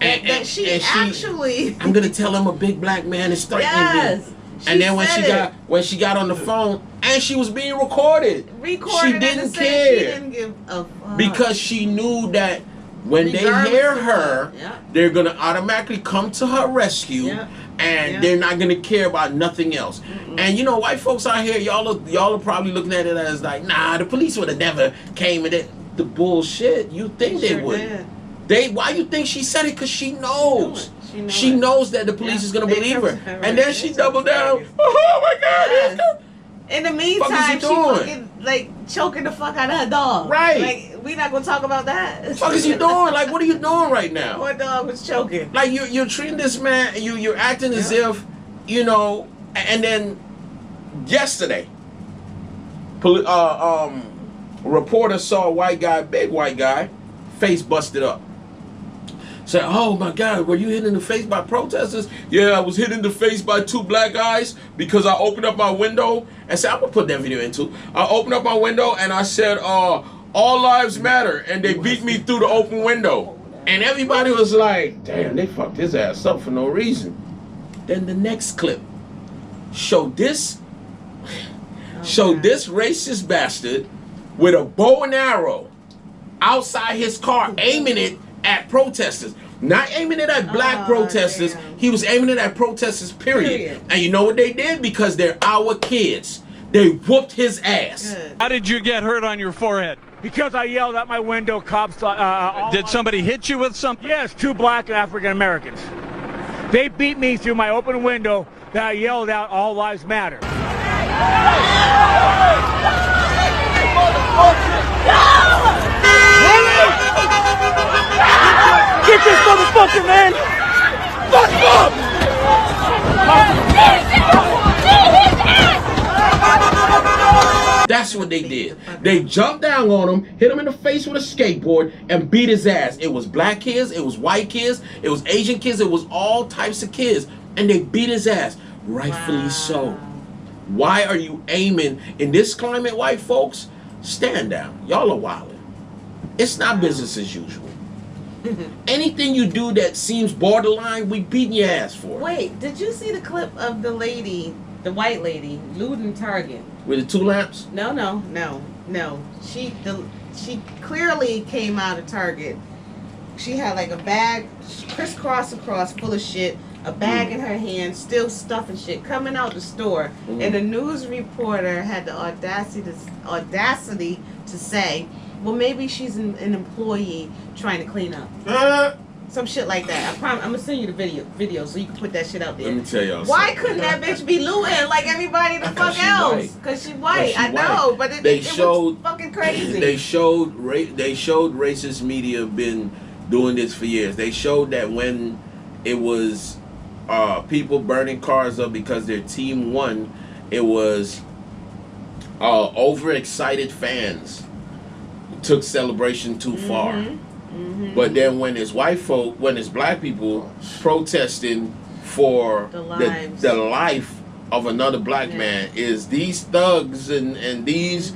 And She actually. I'm gonna tell him a big black man is threatening Yes. me. And then said when she got on the phone and she was being recorded, she didn't care. She didn't give a fuck. Because she knew that when Regardless they hear of her, what, yeah. they're gonna automatically come to her rescue, Yeah. and Yeah. they're not gonna care about nothing else. And you know, white folks out here, y'all are probably looking at it as like, nah, the police would have never came and the bullshit. You think they Sure would? did. Why you think she said it? Because she knows. She knows that the police Yeah. is gonna They believe come her, to her and then rescue. she doubled down. Oh my God! Yes. In the meantime, she doing? fucking like choking the fuck out of her dog. Right. Like we not gonna talk about that. What the fuck is you doing? Like, what are you doing right now? Poor dog was choking. Like you're treating this man, you're acting as if, you know, and then yesterday, reporter saw a white guy, big white guy, face busted up. Said, oh my God, were you hit in the face by protesters? Yeah, I was hit in the face by two black guys because I opened up my window and said, I'm gonna put that video in too. I opened up my window and I said, all lives matter, and they beat me through the open window. And everybody was like, damn, they fucked his ass up for no reason. Then the next clip showed this racist bastard with a bow and arrow outside his car, aiming it at protesters. Not aiming it at black protesters. Damn. He was aiming it at protesters, period. And you know what they did? Because they're our kids. They whooped his ass. Good. How did you get hurt on your forehead? Because I yelled out my window, cops. Did somebody hit you with something? Yes, two black and African Americans. They beat me through my open window that I yelled out, all lives matter. Get this motherfucker, man! Fuck up! That's what they did. They jumped down on him, hit him in the face with a skateboard, and beat his ass. It was black kids, it was white kids, it was Asian kids, it was all types of kids. And they beat his ass. Rightfully so. Why are you aiming in this climate, white folks? Stand down. Y'all are wilding. It's not business as usual. Anything you do that seems borderline, we beating your ass for. Wait, did you see the clip of the lady, the white lady, looting Target? With the two lamps? No. She clearly came out of Target. She had like a bag, crisscross across, full of shit. A bag in her hand, still stuffing shit, coming out the store. And the news reporter had the audacity to say, well, maybe she's an employee trying to clean up. Some shit like that. I'm gonna send you the video so you can put that shit out there. Let me tell y'all Why something. couldn't that bitch be looting like everybody the fuck else? Because she white. I know, but it was fucking crazy. They showed racist media been doing this for years. They showed that when it was people burning cars up because their team won, it was overexcited fans took celebration too far. But then when it's white folk, when it's black people protesting for the life of another black man, is these thugs and these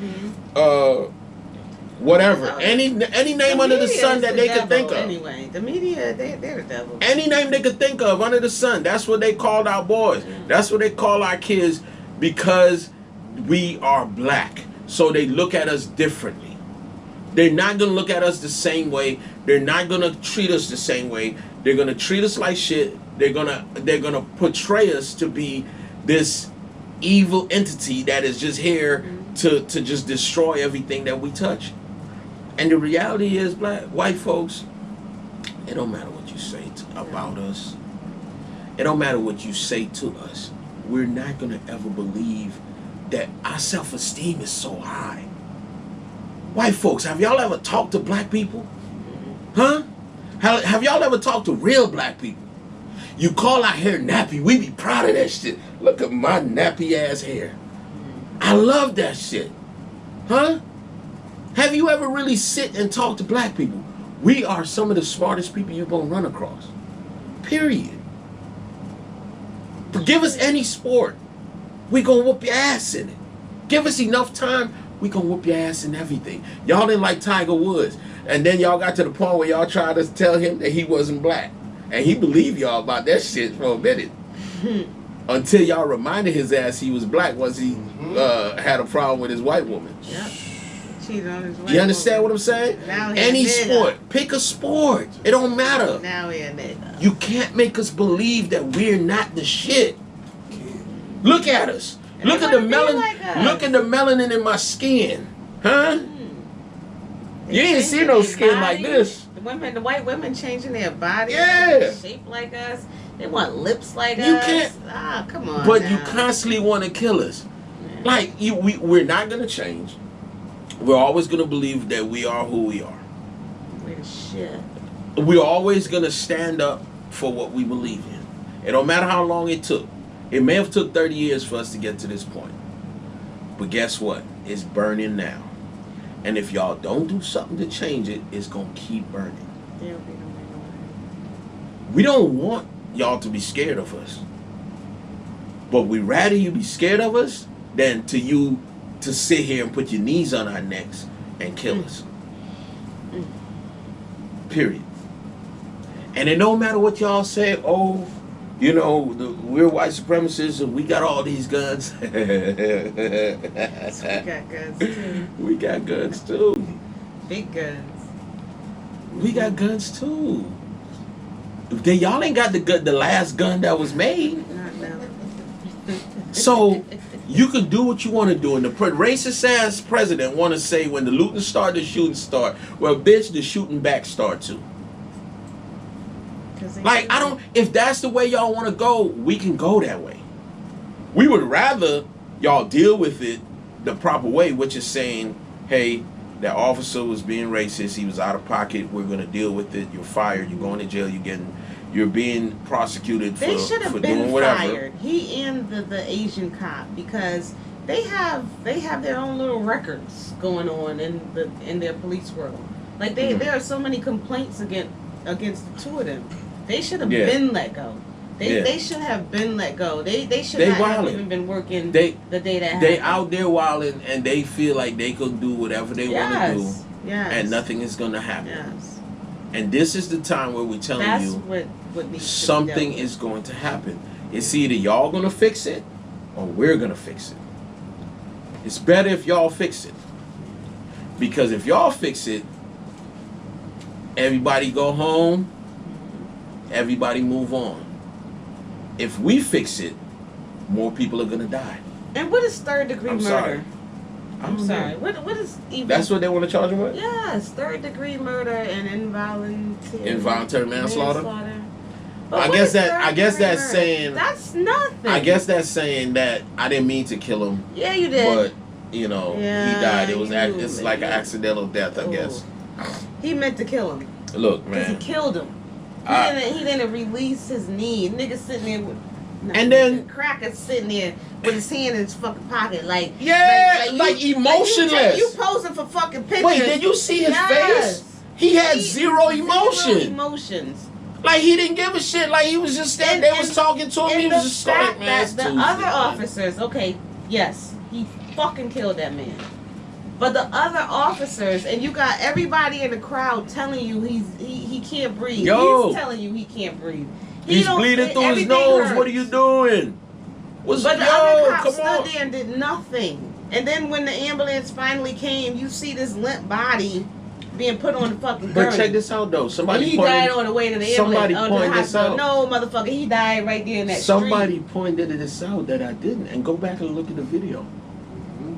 whatever, any name under the sun that they could think of. Anyway, the media, they're the devil. Any name they could think of under the sun. That's what they called our boys. That's what they call our kids, because we are black. So they look at us differently. They're not going to look at us the same way. They're not going to treat us the same way. They're going to treat us like shit. They're going to portray us to be this evil entity that is just here to just destroy everything that we touch. And the reality is, white folks, it don't matter what you say about us. It don't matter what you say to us. We're not going to ever believe that our self-esteem is so high. White folks, have y'all ever talked to black people? Huh? Have y'all ever talked to real black people? You call our hair nappy. We be proud of that shit. Look at my nappy ass hair. I love that shit. Huh? Have you ever really sit and talk to black people? We are some of the smartest people you're going to run across. Period. But give us any sport. We going to whoop your ass in it. Give us enough time, we gonna whoop your ass and everything. Y'all didn't like Tiger Woods. And then y'all got to the point where y'all tried to tell him that he wasn't black. And he believed y'all about that shit for a minute. Until y'all reminded his ass he was black once he had a problem with his white woman. Yep. Cheated on his white You understand woman. what I'm saying? Now he Any a nigga. sport. Pick a sport. It don't matter. Now he a nigga. You can't make us believe that we're not the shit. Look at us. And Look they at the wanna be melanin. like us. Look at the melanin in my skin. Huh? You ain't see Changing no their skin like body. this. The white women changing their body. Yeah. Shape like us. They want lips like You us. can't- Ah, come on. But now. you constantly want to kill us. Like we're not gonna change. We're always gonna believe that we are who we are. We're the shit. We're always gonna stand up for what we believe in. It don't matter how long it took. It may have took 30 years for us to get to this point. But guess what? It's burning now. And if y'all don't do something to change it, it's gonna keep burning. There'll be no way. We don't want y'all to be scared of us. But we'd rather you be scared of us than to sit here and put your knees on our necks and kill us. Period. And it don't matter what y'all say, oh, you know, we're white supremacists and we got all these guns. We got guns too. We got guns too. Big guns. We got guns too. Y'all ain't got the last gun that was made. Not now. So you can do what you want to do. And the racist ass president want to say when the looting start, the shooting start. Well, bitch, the shooting back start too. Like, if that's the way y'all want to go, we can go that way. We would rather y'all deal with it the proper way, which is saying, hey, that officer was being racist. He was out of pocket. We're going to deal with it. You're fired. You're going to jail. You're being prosecuted They should for have doing been whatever. fired. He and the Asian cop, because they have their own little records going on in their police world. Like there are so many complaints against the two of them. They should have been let go. They should have been let go. They should not have even been working the day that happened. They out there wilding and they feel like they can do whatever they want to do. Yes. And nothing is going to happen. Yes. And this is the time where we're telling That's you what needs something to be dealt is going to happen. It's either y'all going to fix it or we're going to fix it. It's better if y'all fix it. Because if y'all fix it, everybody go home, everybody move on. If we fix it, more people are going to die. And what is third degree murder? Sorry. I'm sorry. What is even? That's what they want to charge him with? Yes, third degree murder and Involuntary manslaughter? But I what guess is that I third guess degree that's murder? saying That's nothing. I guess that's saying that I didn't mean to kill him. Yeah, you did. But he died. It was it's like an accidental death, I guess. He meant to kill him. Look, Because he man. killed him. He didn't release his knee. Nigga sitting there with. And then Cracker sitting there with his hand in his fucking pocket, like emotionless. You posing for fucking pictures. Wait, did you see his face? He had zero emotion. Zero emotions. Like he didn't give a shit. Like he was just standing. They was talking to him. He was just like, man. It's The Tuesday, other man. officers, okay, yes, he fucking killed that man. But the other officers, and you got everybody in the crowd telling you he can't breathe. Yo. He's telling you he can't breathe. He's bleeding through his nose. What are you doing? But the other cop come stood on. there and did nothing. And then when the ambulance finally came, you see this limp body being put on the fucking But gurney. check this out though. And he died on the way to the somebody ambulance. On the pointed this hospital. out. No, motherfucker, he died right there in that Somebody street. pointed this out that I didn't. And go back and look at the video.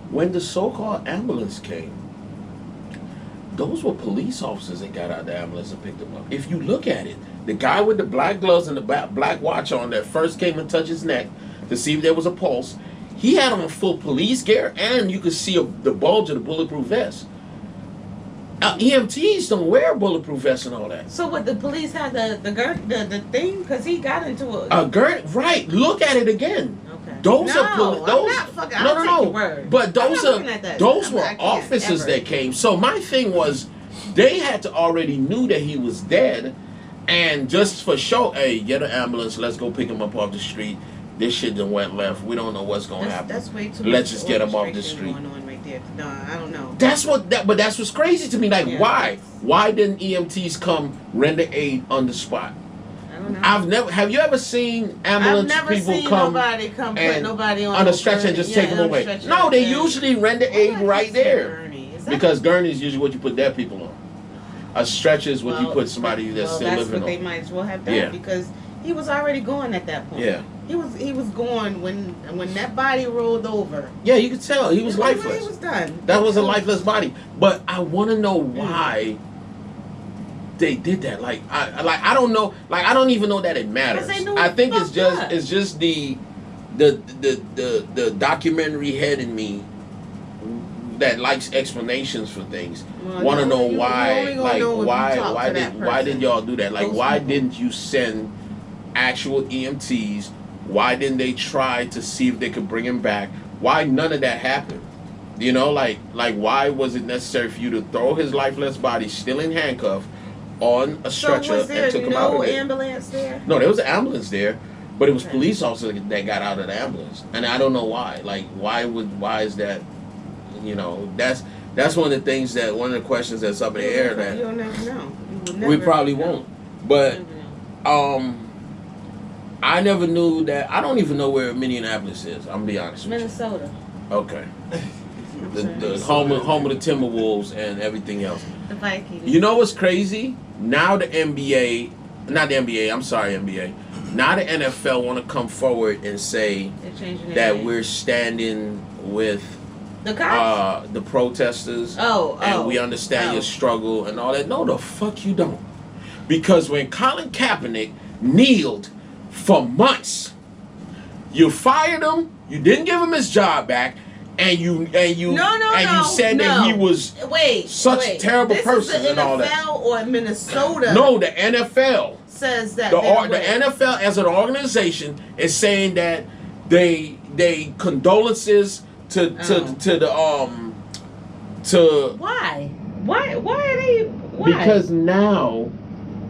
When the so-called ambulance came, those were police officers that got out of the ambulance and picked him up. If you look at it, the guy with the black gloves and the black watch on that first came and touched his neck to see if there was a pulse, he had on full police gear and you could see the bulge of the bulletproof vest. EMTs don't wear bulletproof vests and all that. So what, the police had the thing? Because he got into a... Right, look at it again. Okay. Those No, are those. I'm not fucking... No, I'll no, take your word. But those I'm not looking at that. were I can't officers ever. that came. So my thing was, they had to already knew that he was dead, and just for show, hey, get an ambulance, let's go pick him up off the street. this shit done went left. We don't know what's gonna happen. That's way too Let's much just get them off the orchestration street. going on right there. No, I don't know. But that's what's crazy to me. Like, Yeah. why didn't EMTs come render aid on the spot? I don't know. Have you ever seen ambulance I've never people seen come nobody put and nobody on a stretcher and just take them away? No, they usually render aid right there. Because gurney is usually what you put dead people on. A stretcher is what you put somebody that's still living on. That's what they might as well have done because he was already gone at that point. Yeah. He was gone when that body rolled over. Yeah, you could tell he was lifeless. He was done. That was a lifeless body. But I want to know why they did that. I don't know. Like, I don't even know that it matters. I think it's just the documentary head in me that likes explanations for things. Want to know why? Like, why did y'all do that? Like, why didn't you send actual EMTs? Why didn't they try to see if they could bring him back? Why none of that happened? You know, like why was it necessary for you to throw his lifeless body, still in handcuffs, on a stretcher and took him out of there? Ambulance there? No, there was an ambulance there, but it was police officers that got out of the ambulance, and I don't know why. Like, why is that? You know, that's one of the things one of the questions that's up in the air that you'll never know. We probably won't. But I never knew that. I don't even know where Minneapolis is. I'm gonna be honest with Minnesota. you. Okay. The home of the Timberwolves and everything else. The Vikings. You know what's crazy? Now the NBA. Now the NFL want to come forward and say that we're standing with the cops? The protesters. And we understand your struggle and all that. No, the fuck you don't. Because when Colin Kaepernick kneeled for months, you fired him, you didn't give him his job back, and you said that he was such a terrible person and all that. The NFL or Minnesota? No, the NFL says that the NFL as an organization is saying that they condolences to why are they because now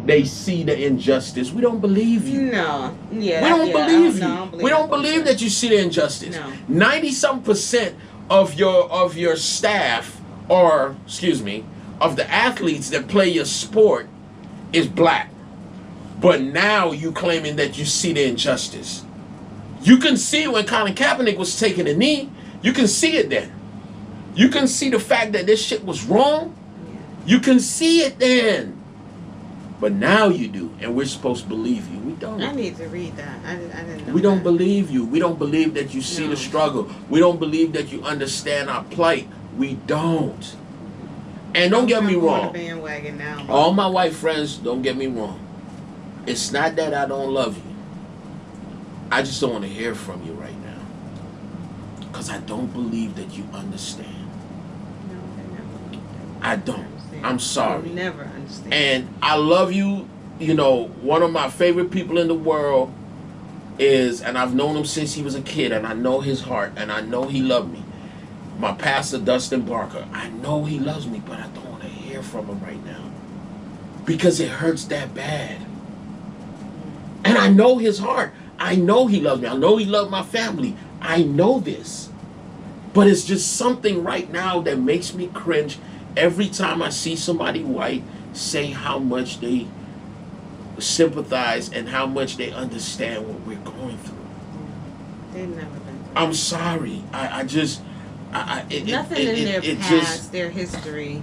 they see the injustice. We don't believe you. No. Yeah. We don't believe you. We don't believe that you see the injustice. No. 90-some% of your staff, or of the athletes that play your sport is black. But now you claiming that you see the injustice. You can see when Colin Kaepernick was taking a knee. You can see it then. You can see the fact that this shit was wrong. You can see it then. But now you do, and we're supposed to believe you. We don't. I need to read that. I didn't know. We don't believe you. We don't believe that you see the struggle. We don't believe that you understand our plight. We don't. And don't get me wrong. All my white friends, don't get me wrong. It's not that I don't love you. I just don't want to hear from you right now. Because I don't believe that you understand. I don't. I'm sorry. I'll never understand. And I love you. You know, one of my favorite people in the world is, and I've known him since he was a kid, and I know his heart, and I know he loved me. My pastor, Dustin Barker. I know he loves me, but I don't want to hear from him right now. Because it hurts that bad. And I know his heart. I know he loves me. I know he loves my family. I know this. But it's just something right now that makes me cringe every time I see somebody white say how much they sympathize and how much they understand what we're going through. They've never been through. I'm sorry. Nothing in their past, their history.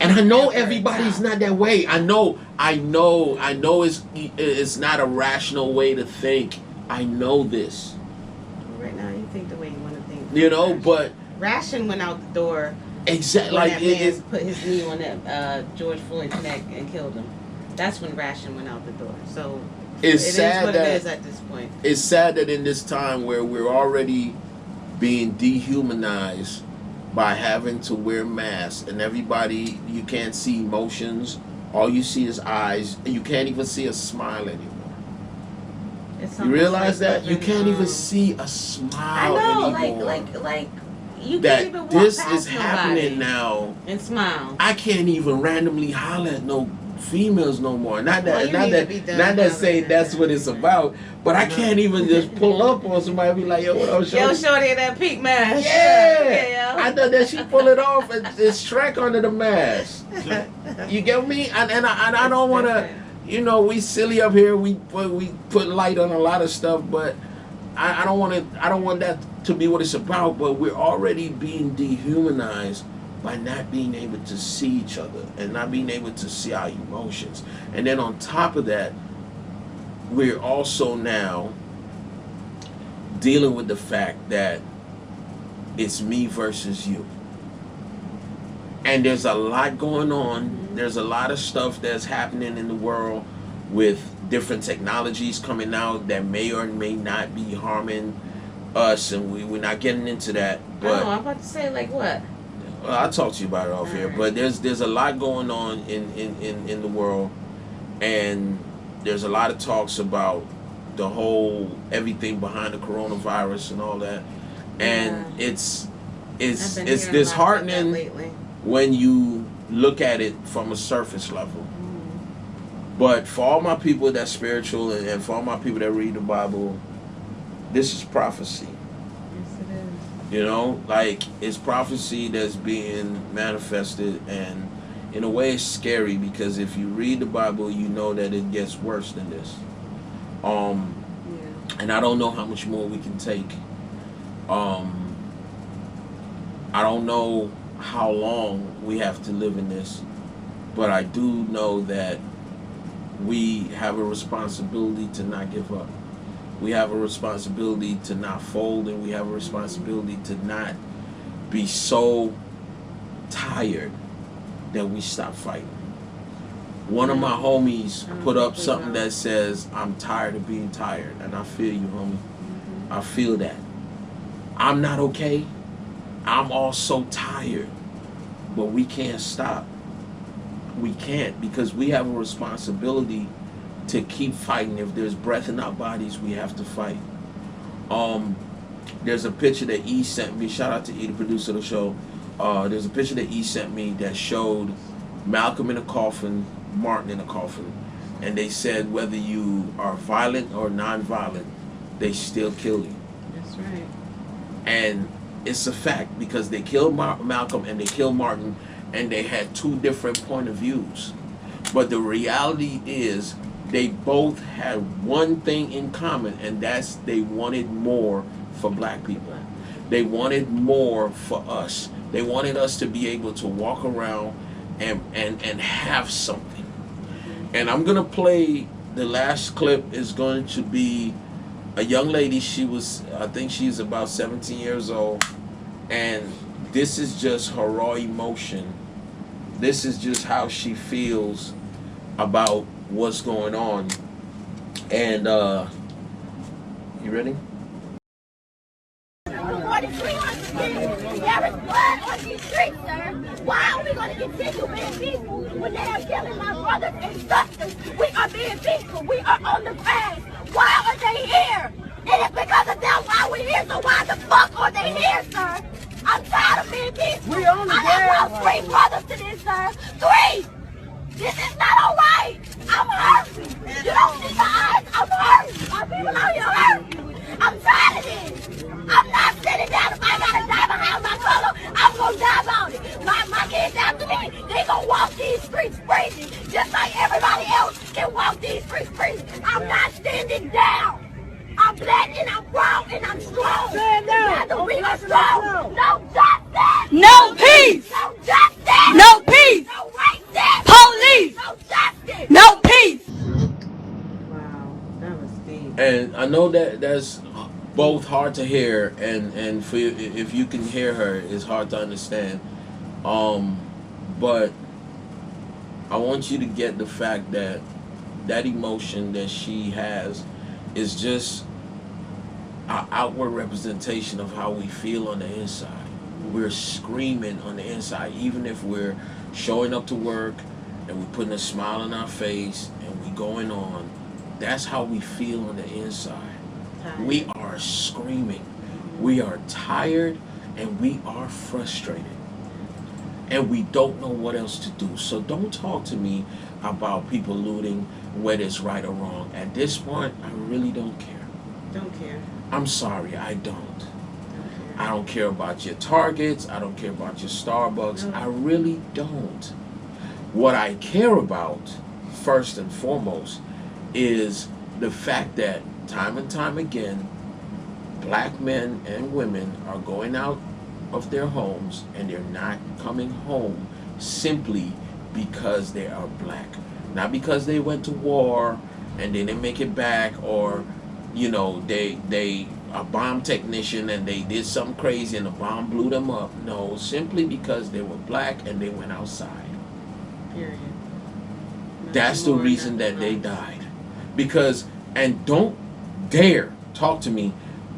And I know everybody's not that way. I know it's not a rational way to think. I know this. Right now you think the way you want to think. You know, but Ration went out the door. Exactly. When that man put his knee on that George Floyd's neck and killed him. That's when ration went out the door. So it's sad is what it is at this point. It's sad that in this time where we're already being dehumanized by having to wear masks and everybody, you can't see emotions. All you see is eyes. And you can't even see a smile anymore. You realize that? You can't even see a smile anymore. I know, like you that can't even walk this past is happening nobody now and smile. I can't even randomly holler at no females no more. Not Well, that, you not need that, to be done not that covering saying that that's down. what it's about. But I can't even just pull up on somebody and be like, yo, what up, shorty? Yo, shorty, that peak mask. Yeah, yo. I know that she pull it off and it's Shrek under the mask. You get me? And I don't want to, you know, we silly up here. We put light on a lot of stuff, but I don't want that to be what it's about. But we're already being dehumanized by not being able to see each other and not being able to see our emotions. And then on top of that, we're also now dealing with the fact that it's me versus you. And there's a lot going on. There's a lot of stuff that's happening in the world with different technologies coming out that may or may not be harming us, and we're not getting into that. But I'm about to say, like what? I'll talk to you about it off here. Right. But there's a lot going on in the world, and there's a lot of talks about the whole everything behind the coronavirus and all that. And it's disheartening when you look at it from a surface level. But for all my people that's spiritual and for all my people that read the Bible, this is prophecy. Yes, it is. You know, like it's prophecy that's being manifested, and in a way it's scary because if you read the Bible, you know that it gets worse than this. And I don't know how much more we can take. I don't know how long we have to live in this, but I do know that we have a responsibility to not give up. We have a responsibility to not fold, and we have a responsibility to not be so tired that we stop fighting. One of my homies put up something that says, I'm tired of being tired. And I feel you, homie. I feel that. I'm not okay. I'm also tired. But we can't stop. We can't, because we have a responsibility to keep fighting. If there's breath in our bodies, we have to fight. There's a picture that E sent me. Shout out to E, the producer of the show. There's a picture that E sent me that showed Malcolm in a coffin, Martin in a coffin, and they said whether you are violent or non-violent, they still kill you. That's right. And it's a fact, because they killed Malcolm and they killed Martin, and they had two different point of views. But the reality is they both had one thing in common, and that's they wanted more for black people. They wanted more for us. They wanted us to be able to walk around and have something. And I'm gonna play the last clip. Is going to be a young lady. I think she's about 17 years old, and this is just her raw emotion. This is just how she feels about what's going on. And you ready? There is blood on these streets, sir. Why are we going to continue being peaceful when they are killing my brothers and sisters? We are being peaceful. We are on the grass. Why are they here? It is because of them why we're here. So why the fuck are they here, sir? I'm tired of being peaceful. We on the grass. I have lost 3 brothers to this, sir. 3! This is not all right. I'm hurt. You don't see the eyes. I'm hurt. My people out here hurt. I'm tired of this. I'm not sitting down. If I gotta die behind my color, I'm gonna die about it. My kids after me, they gonna walk these streets freezing, just like everybody else can walk these streets freezing. I'm not standing down. I'm black and I'm proud and I'm strong. Stand down. Together we are strong. No justice. No peace. No justice. No peace. No racism. Police. No justice. No peace. Wow, that was deep. And I know that that's both hard to hear, and for if you can hear her, it's hard to understand. But I want you to get the fact that that emotion that she has is just our outward representation of how we feel on the inside. We're screaming on the inside, even if we're showing up to work and we're putting a smile on our face and we going on. That's how we feel on the inside. We are screaming. We are tired and we are frustrated. and we don't know what else to do. So don't talk to me about people looting, whether it's right or wrong. At this point, I really don't care. Don't care. I'm sorry, I don't. I don't care about your Targets. I don't care about your Starbucks. I really don't. What I care about, first and foremost, is the fact that time and time again, black men and women are going out of their homes and they're not coming home simply because they are black. Not because they went to war and they didn't make it back, or you know, they a bomb technician and they did something crazy and the bomb blew them up. No, simply because they were black and they went outside. Period. That's the reason that they died. Because, and don't dare talk to me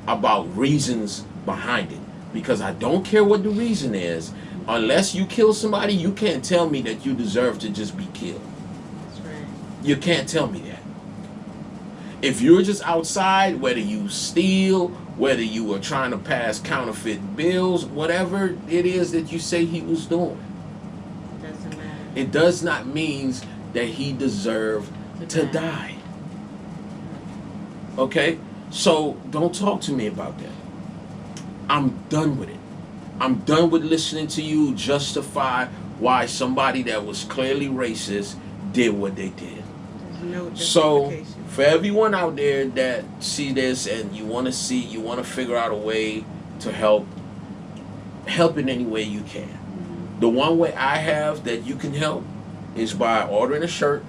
about reasons behind it, because I don't care what the reason is. Unless you kill somebody, you can't tell me that you deserve to just be killed. That's right. You can't tell me that. If you're just outside, whether you steal, whether you were trying to pass counterfeit bills, whatever it is that you say he was doing, Doesn't matter. it does not mean that he deserved to die. Okay? So don't talk to me about that. I'm done with it. I'm done with listening to you justify why somebody that was clearly racist did what they did. No So justification. for everyone out there that see this and you want to figure out a way to help in any way you can. The one way I have that you can help is by ordering a shirt.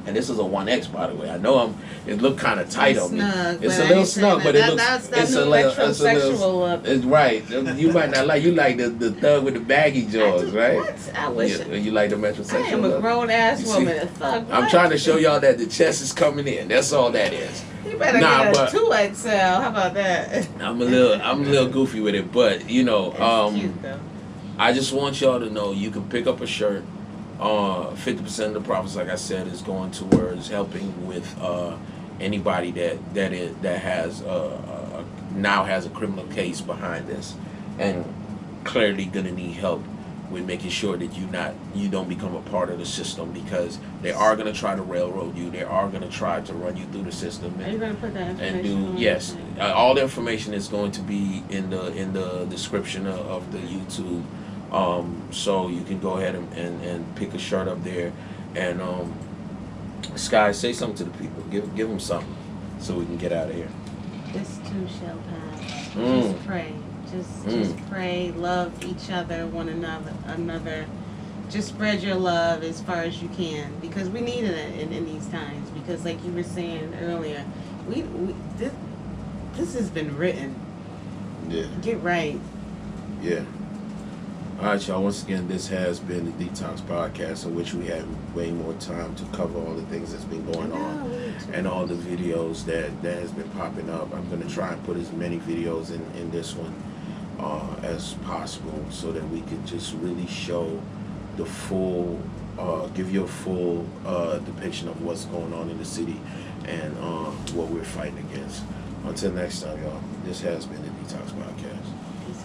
And this is a 1X, by the way. I know it look kind of tight on me. It's a little snug, but it looks. It's a little. It's right. You might not like. You like the thug with the baggy jaws, right? What? I wish. You like the metrosexual. I am a grown ass woman. A thug. I'm trying to show y'all that the chest is coming in. That's all that is. You better get a 2XL. How about that? I'm a little goofy with it, but you know, It's cute, though. I just want y'all to know you can pick up a shirt. 50% of the profits, like I said, is going towards helping with anybody that has now has a criminal case behind this, and clearly gonna need help with making sure that you don't become a part of the system, because they are gonna try to railroad you. They are gonna try to run you through the system. Are you gonna put that information on? Yes, all the information is going to be in the description of the YouTube. So you can go ahead and pick a shirt up there, and Sky, say something to the people. Give them something so we can get out of here. This too shall pass. Just pray. Just pray. Love each other, one another. Just spread your love as far as you can, because we need it in these times. Because like you were saying earlier, this has been written. Yeah. Get right. Yeah. All right, y'all. Once again, this has been the Detox Podcast, in which we have way more time to cover all the things that's been going on and all the videos that has been popping up. I'm going to try and put as many videos in this one as possible, so that we can just really show the full, give you a full depiction of what's going on in the city and what we're fighting against. Until next time, y'all, this has been the Detox Podcast.